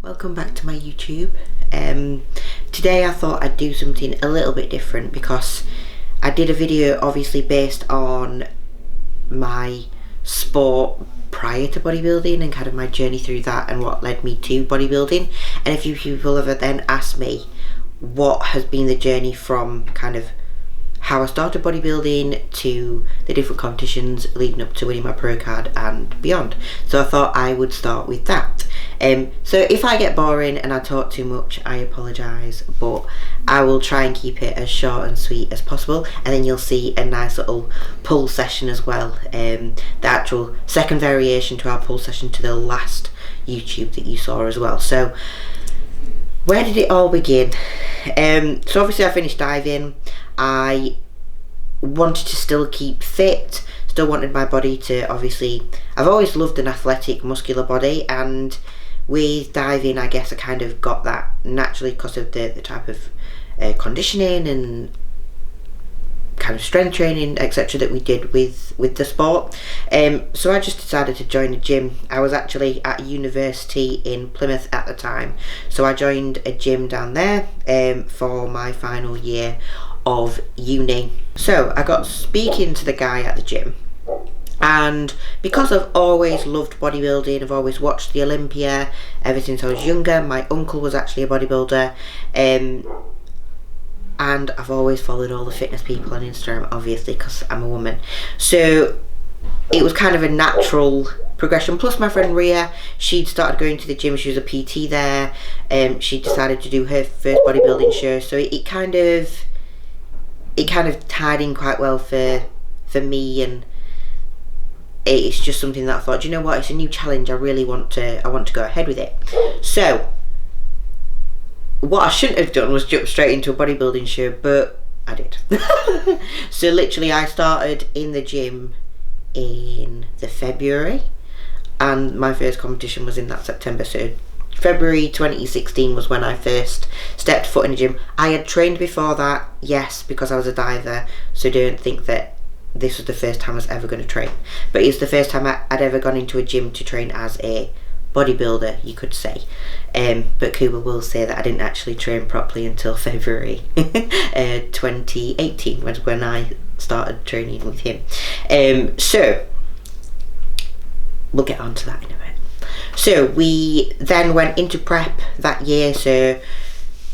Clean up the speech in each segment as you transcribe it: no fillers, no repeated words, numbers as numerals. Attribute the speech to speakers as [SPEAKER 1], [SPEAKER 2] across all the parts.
[SPEAKER 1] Welcome back to my YouTube. Today I thought I'd do something a little bit different because I did a video obviously based on my sport prior to bodybuilding and kind of my journey through that and what led me to bodybuilding. And a few people have then asked me what has been the journey from kind of how I started bodybuilding to the different competitions leading up to winning my pro card and beyond. So I thought I would start with that. So if I get boring and I talk too much, I apologise, but I will try and keep it as short and sweet as possible, and then you'll see a nice little pull session as well, the actual second variation to our pull session to the last YouTube that you saw as well. So where did it all begin? So obviously I finished diving. I wanted to still keep fit, still wanted my body to obviously, I've always loved an athletic muscular body, and with diving I guess I kind of got that naturally because of the type of conditioning and kind of strength training etc that we did with the sport. So I just decided to join a gym. I was actually at university in Plymouth at the time, so I joined a gym down there for my final year of uni. So I got speaking to the guy at the gym, and because I've always loved bodybuilding, I've always watched the Olympia ever since I was younger. My uncle was actually a bodybuilder, and I've always followed all the fitness people on Instagram, obviously because I'm a woman, so it was kind of a natural progression. Plus my friend Ria, she'd started going to the gym, she was a PT there, she decided to do her first bodybuilding show, so it kind of tied in quite well for me, and it's just something that I thought, you know what, it's a new challenge, I want to go ahead with it. So what I shouldn't have done was jump straight into a bodybuilding show, but I did. So literally I started in the gym in the February, and my first competition was in that September. So February 2016 was when I first stepped foot in the gym. I had trained before that, yes, because I was a diver, so don't think that this was the first time I was ever going to train, but it's the first time I'd ever gone into a gym to train as a bodybuilder, you could say. But Kuba will say that I didn't actually train properly until February 2018 was when I started training with him. So we'll get on to that in a minute. So we then went into prep that year. So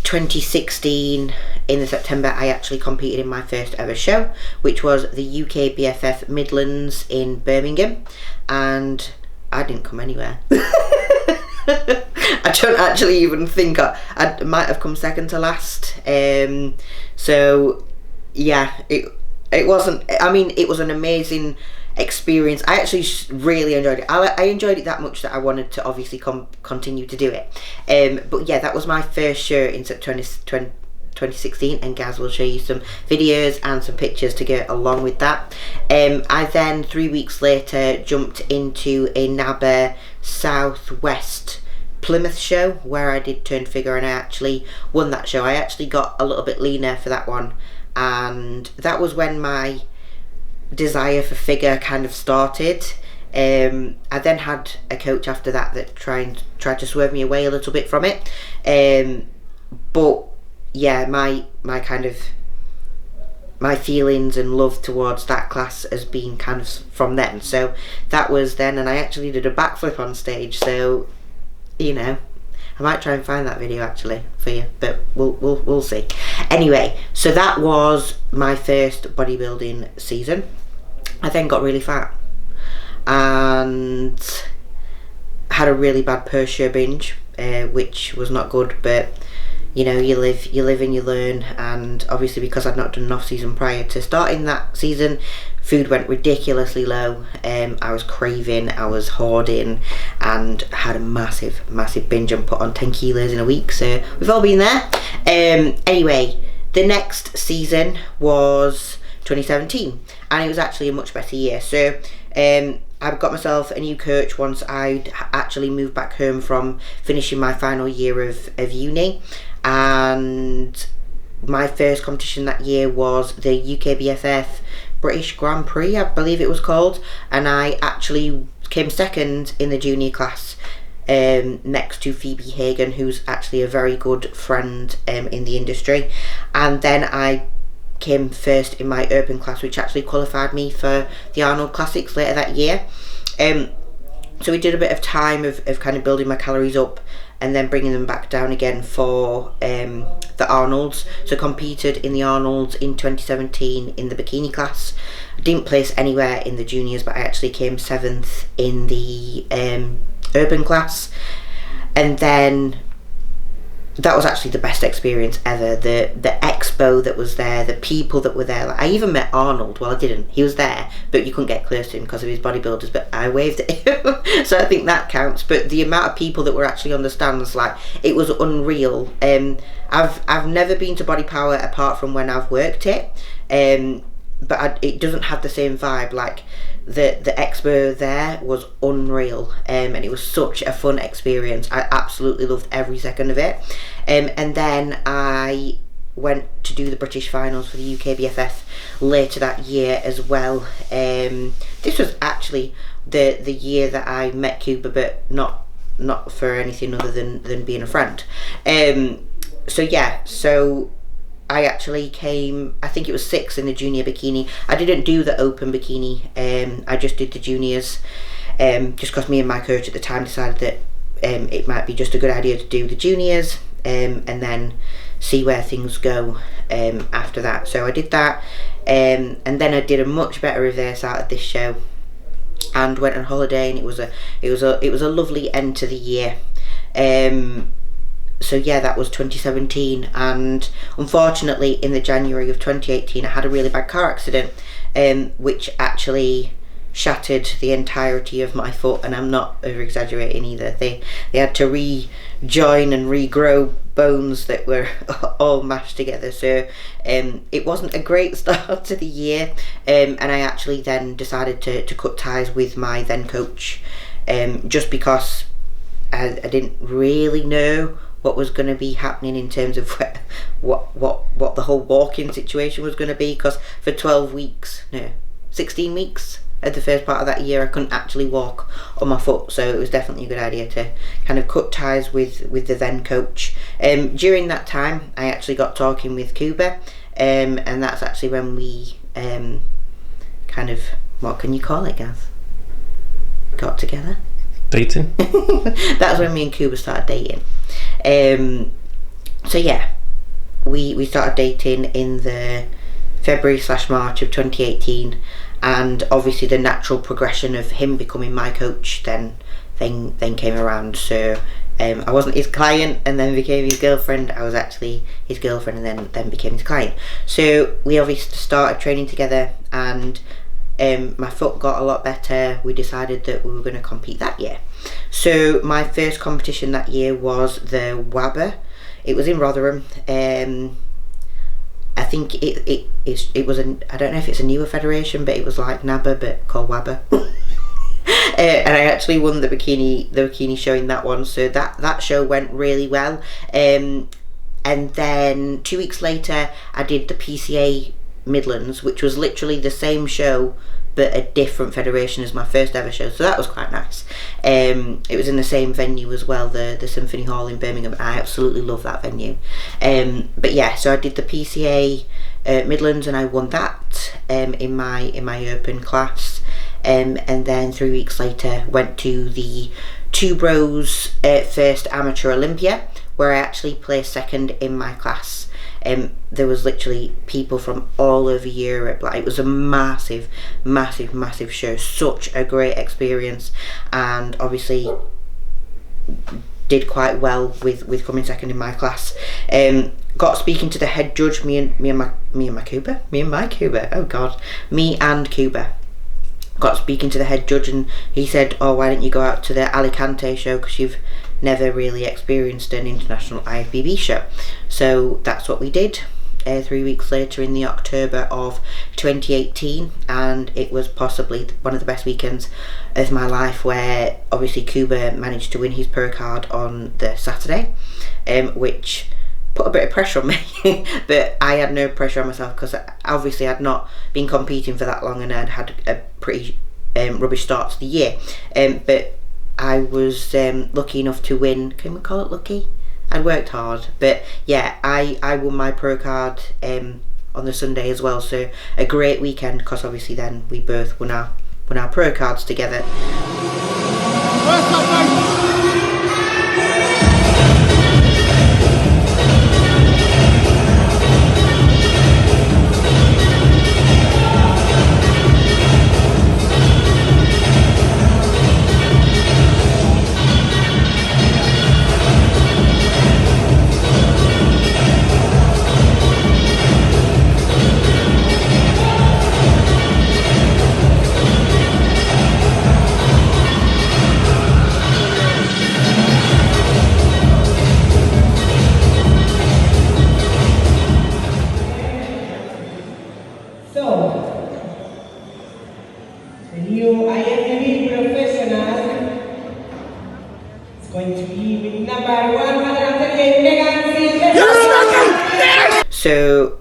[SPEAKER 1] 2016 in the September I actually competed in my first ever show, which was the UK BFF Midlands in Birmingham, and I didn't come anywhere. I don't actually even think I might have come second to last. So yeah, it wasn't, I mean, it was an amazing experience. I actually really enjoyed it. I enjoyed it that much that I wanted to obviously continue to do it. But yeah, that was my first show in September 2016, and Gaz will show you some videos and some pictures to go along with that. I then 3 weeks later jumped into a NABA Southwest Plymouth show where I did turn figure, and I actually won that show. I actually got a little bit leaner for that one, and that was when my desire for figure kind of started. I then had a coach after that tried to swerve me away a little bit from it, but yeah, my feelings and love towards that class has been kind of from then. So that was then, and I actually did a backflip on stage, so you know, I might try and find that video actually for you, but we'll see. Anyway, so that was my first bodybuilding season. I then got really fat and had a really bad post-show binge, which was not good, but you know, you live and you learn. And obviously because I'd not done an off-season prior to starting that season, food went ridiculously low. I was craving, I was hoarding, and had a massive binge and put on 10 kilos in a week. So we've all been there. Anyway, the next season was 2017, and it was actually a much better year. So I got myself a new coach once I'd actually moved back home from finishing my final year of uni, and my first competition that year was the UK BFF British Grand Prix, I believe it was called, and I actually came second in the junior class next to Phoebe Hagen, who's actually a very good friend in the industry. And then I came first in my open class, which actually qualified me for the Arnold Classics later that year. So we did a bit of time of kind of building my calories up and then bringing them back down again for the Arnolds. So competed in the Arnolds in 2017 in the bikini class. Didn't place anywhere in the juniors, but I actually came 7th in the urban class. And then that was actually the best experience ever. The expo that was there, the people that were there. Like, I even met Arnold. Well, I didn't. He was there, but you couldn't get close to him because of his bodybuilders. But I waved at him, so I think that counts. But the amount of people that were actually on the stands, like, it was unreal. I've never been to Body Power apart from when I've worked it, but it doesn't have the same vibe. Like, the expo there was unreal, and it was such a fun experience. I absolutely loved every second of it. And then I went to do the British finals for the UK BFF later that year as well. This was actually the year that I met Cuba, but not for anything other than being a friend. So yeah, so I actually came, I think it was 6th in the junior bikini. I didn't do the open bikini, I just did the juniors, just because me and my coach at the time decided that it might be just a good idea to do the juniors, and then see where things go after that. So I did that, and then I did a much better reverse out of this show and went on holiday, and it was a lovely end to the year. So yeah, that was 2017, and unfortunately in the January of 2018 I had a really bad car accident, which actually shattered the entirety of my foot, and I'm not over exaggerating either. They had to rejoin and regrow bones that were all mashed together, so it wasn't a great start to the year, and I actually then decided to cut ties with my then coach, just because I didn't really know what was going to be happening in terms of what the whole walking situation was going to be, because for 16 weeks at the first part of that year I couldn't actually walk on my foot, so it was definitely a good idea to kind of cut ties with the then coach. During that time I actually got talking with Cuba, and that's actually when we kind of, what can you call it, Gaz? Got together?
[SPEAKER 2] Dating?
[SPEAKER 1] That's when me and Cuba started dating. So yeah, we started dating in the February/March of 2018, and obviously the natural progression of him becoming my coach then came around. So I wasn't his client and then became his girlfriend. I was actually his girlfriend and then became his client. So we obviously started training together, and my foot got a lot better. We decided that we were going to compete that year. So my first competition that year was the WABA. It was in Rotherham. I think it was I don't know if it's a newer federation, but it was like NABA but called WABA. And I actually won the bikini show in that one, so that show went really well. And then 2 weeks later I did the PCA Midlands, which was literally the same show but a different federation as my first ever show, so that was quite nice. It was in the same venue as well, the Symphony Hall in Birmingham. I absolutely love that venue. But yeah, so I did the PCA Midlands and I won that in my open class, and then 3 weeks later went to the Two Bros first amateur Olympia, where I actually placed 2nd in my class. There was literally people from all over Europe. Like, it was a massive show, such a great experience, and obviously did quite well with coming 2nd in my class. Got speaking to the head judge, me and Cuba. Got speaking to the head judge, and he said, oh, why don't you go out to the Alicante show, because you've never really experienced an international IFBB show. So that's what we did 3 weeks later in the October of 2018, and it was possibly one of the best weekends of my life, where obviously Cuba managed to win his pro card on the Saturday, which put a bit of pressure on me. But I had no pressure on myself, because obviously I'd not been competing for that long and I'd had a pretty rubbish start to the year. But I was lucky enough to win. Can we call it lucky? I worked hard, but yeah, I won my pro card on the Sunday as well. So a great weekend, because obviously then we both won our pro cards together. So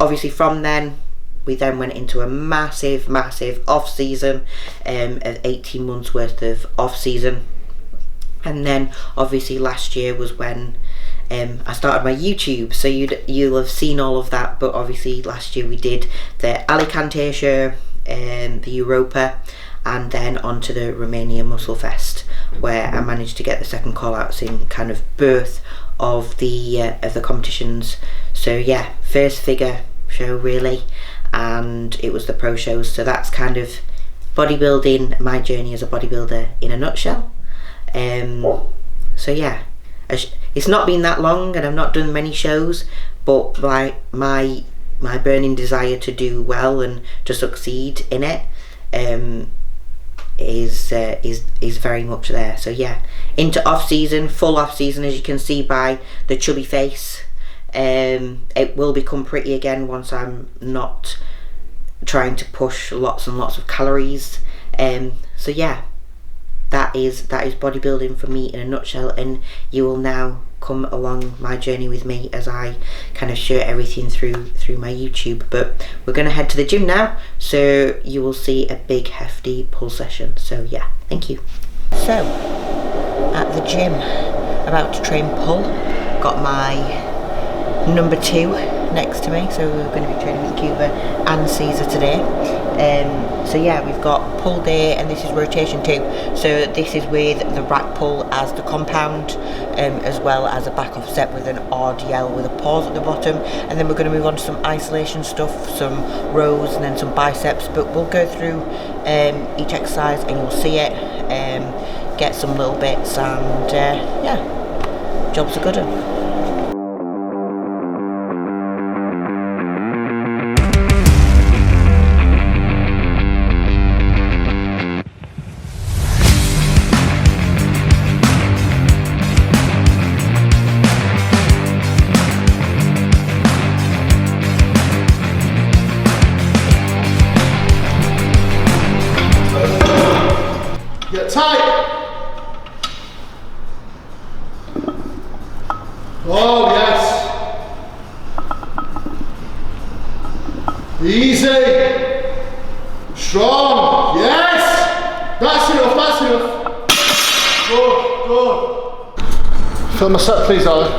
[SPEAKER 1] obviously from then we then went into a massive off season of 18 months worth of off season, and then obviously last year was when I started my YouTube, so you'll have seen all of that. But obviously last year we did the Alicante show, the Europa, and then onto the Romania Muscle Fest, where I managed to get the second call outs in kind of both of the competitions. So yeah, first figure show really, and it was the pro shows. So that's kind of bodybuilding, my journey as a bodybuilder in a nutshell. So yeah, it's not been that long and I've not done many shows, but my burning desire to do well and to succeed in it is very much there. So yeah, into off season, full off season, as you can see by the chubby face. It will become pretty again once I'm not trying to push lots and lots of calories. So yeah, that is bodybuilding for me in a nutshell, and you will now come along my journey with me as I kind of share everything through my YouTube. But we're going to head to the gym now, so you will see a big hefty pull session. So yeah, thank you. So at the gym, about to train pull, got my number 2 next to me, so we're going to be training with Cuba and Caesar today. So yeah, we've got pull day, and this is rotation 2, so this is with the rack pull as the compound, as well as a back off set with an RDL with a pause at the bottom, and then we're going to move on to some isolation stuff, some rows, and then some biceps. But we'll go through each exercise and you'll see it, get some little bits, and yeah, job's a good one.
[SPEAKER 2] Get tight. Oh, yes. Easy. Strong. Yes. That's enough, that's enough. Good, good. Film a set, please, Ali.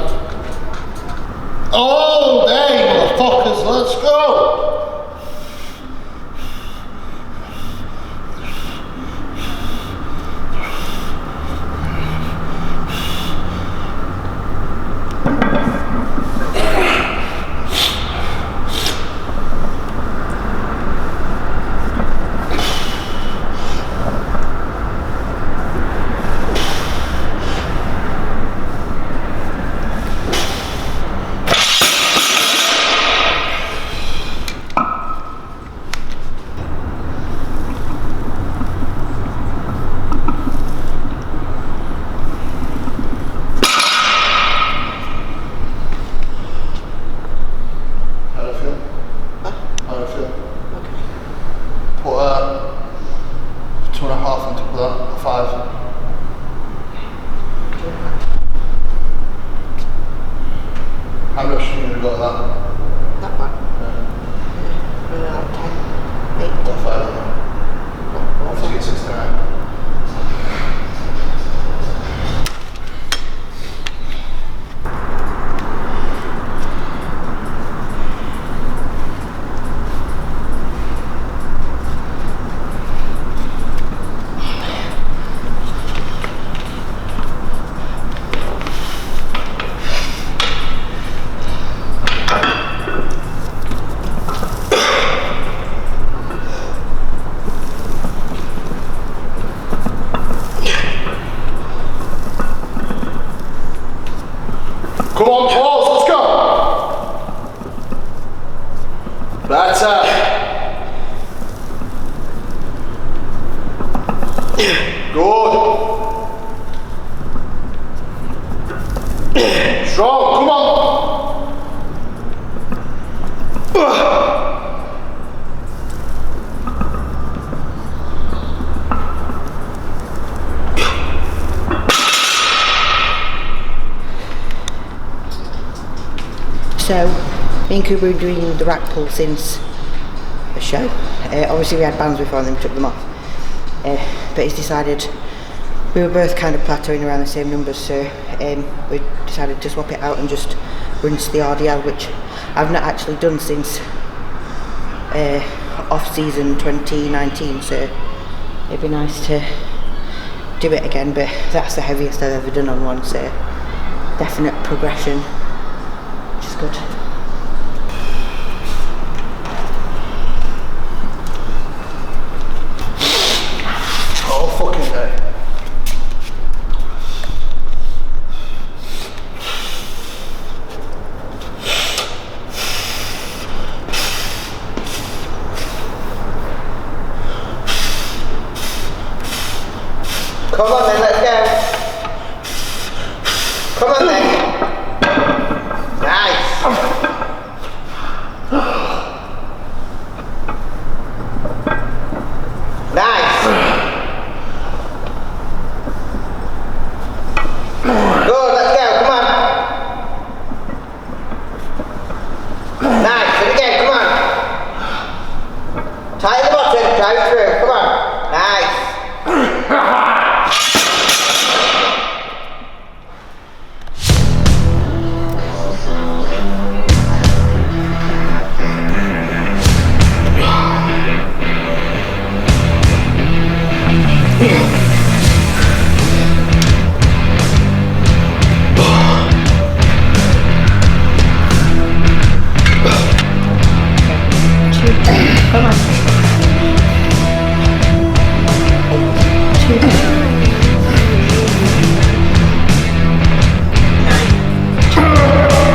[SPEAKER 2] All day, motherfuckers. Let's go. Come on, pause, let's go. Better. Good. Strong, come on.
[SPEAKER 1] So, me and Cooper were doing the rack pull since the show. Obviously we had bands before and then we took them off. But he's decided, we were both kind of plateauing around the same numbers, so we decided to swap it out and just rinse the RDL, which I've not actually done since off-season 2019, so it'd be nice to do it again, but that's the heaviest I've ever done on one, so definite progression. Good.
[SPEAKER 2] Oh, fucking day.
[SPEAKER 1] Come on then, let's go. Come on then. Nice. Nice. Good, let's go, come on. Nice, and again, come on. Tighten the bottom, drive it through, come on. Nice. Come on.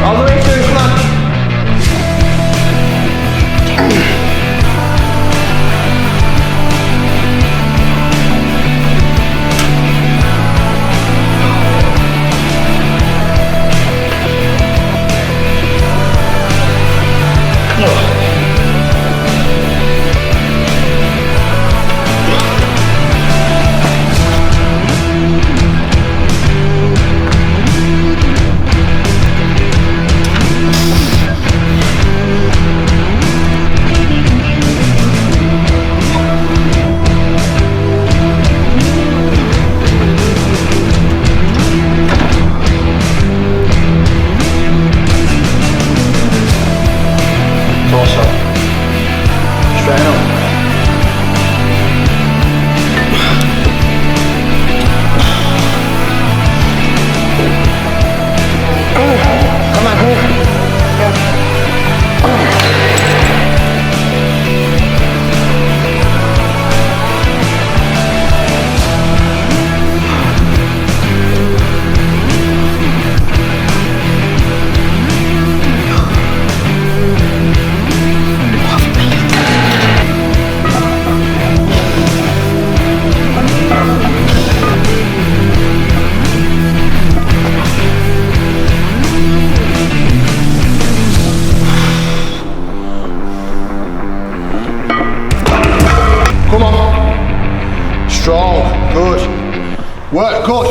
[SPEAKER 1] All the way through, come on.
[SPEAKER 2] Work, good.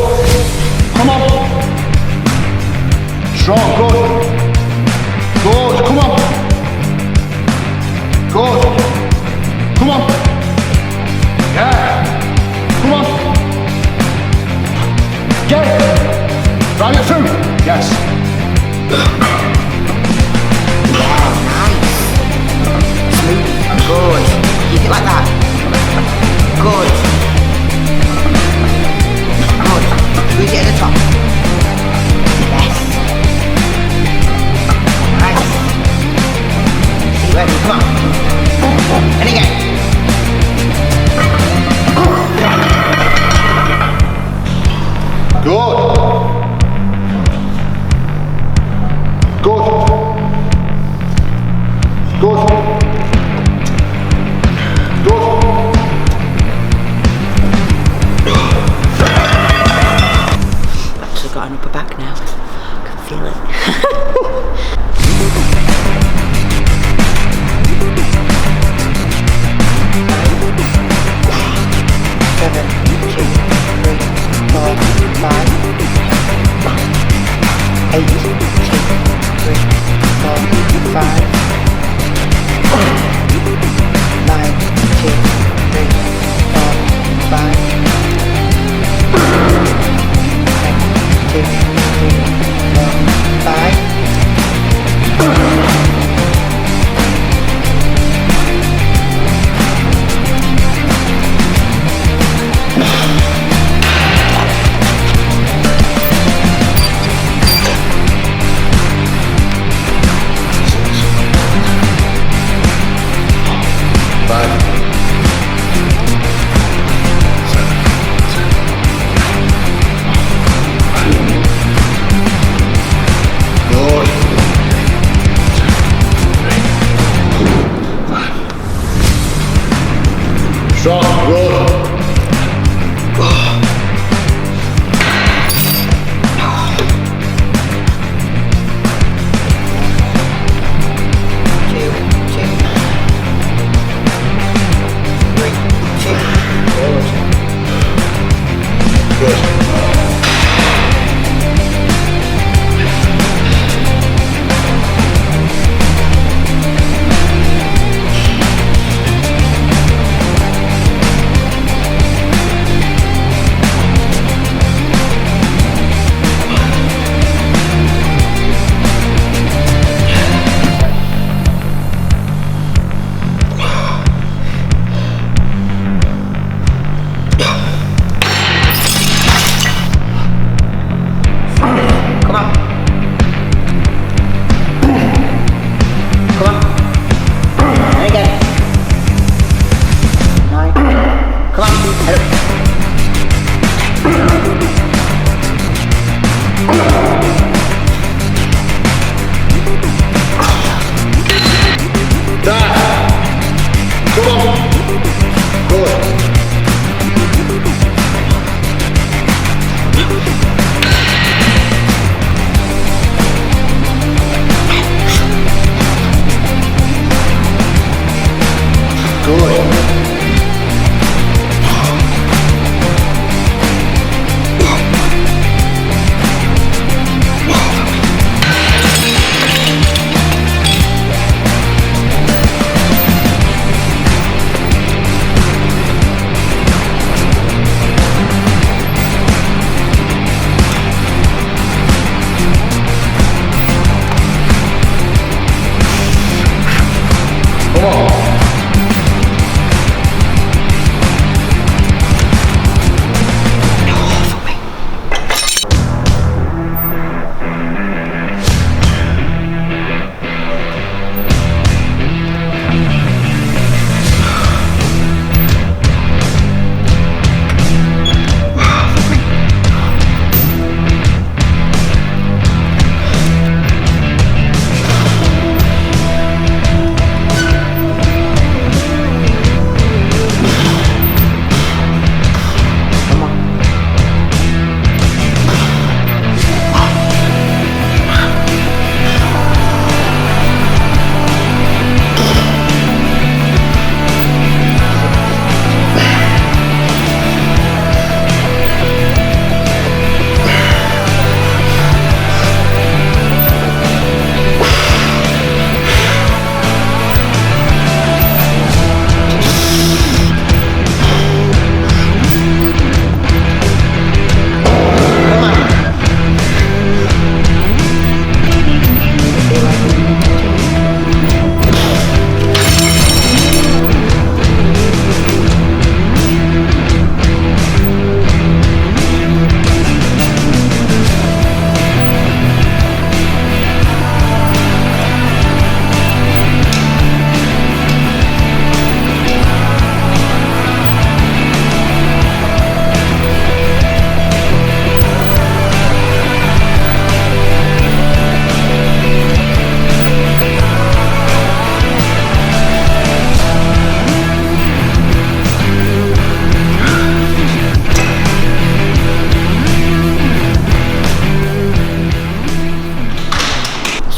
[SPEAKER 2] Come on. Strong, good. Good, come on. Good. Come on. Yeah. Come on. Get it. Drive it through. Yes.
[SPEAKER 1] Nice. Smooth. Good. Keep it like that. Good. Squeeze it at the top. Yes. Nice. Keep ready, come on. And again.
[SPEAKER 2] Good.
[SPEAKER 1] feel it. Seven, 2, 3, 4, 5. 8, 2, 3, 4, 5. 9, 2, 3, 4, 5. 10, 2, 3, 4, 5.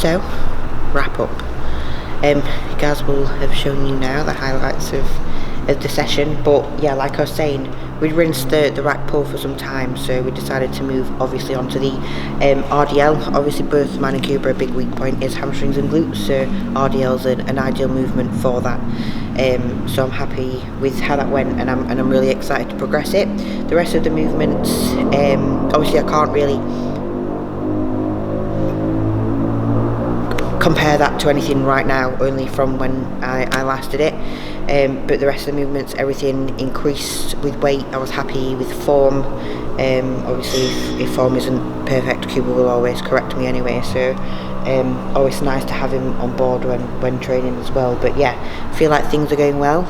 [SPEAKER 1] So, wrap up. You guys will have shown you now the highlights of the session, but yeah, like I was saying, we'd rinsed the rack pull for some time, so we decided to move obviously onto the RDL. Obviously both mine and Cuba, a big weak point is hamstrings and glutes, so RDL's an ideal movement for that. So I'm happy with how that went, and I'm really excited to progress it. The rest of the movements, obviously I can't really compare that to anything right now, only from when I last did it. But the rest of the movements, everything increased with weight. I was happy with form. Obviously if form isn't perfect, Cuba will always correct me anyway, so always nice to have him on board when training as well. But yeah, I feel like things are going well.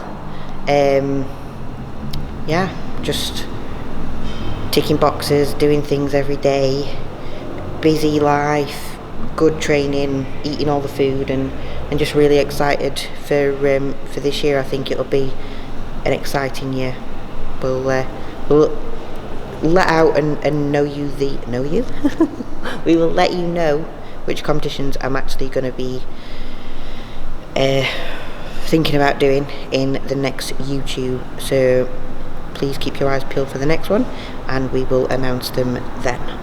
[SPEAKER 1] Yeah, just ticking boxes, doing things every day, busy life, good training, eating all the food, and just really excited for this year. I think it'll be an exciting year. We'll let out and we will let you know which competitions I'm actually going to be thinking about doing in the next YouTube. So please keep your eyes peeled for the next one, and we will announce them then.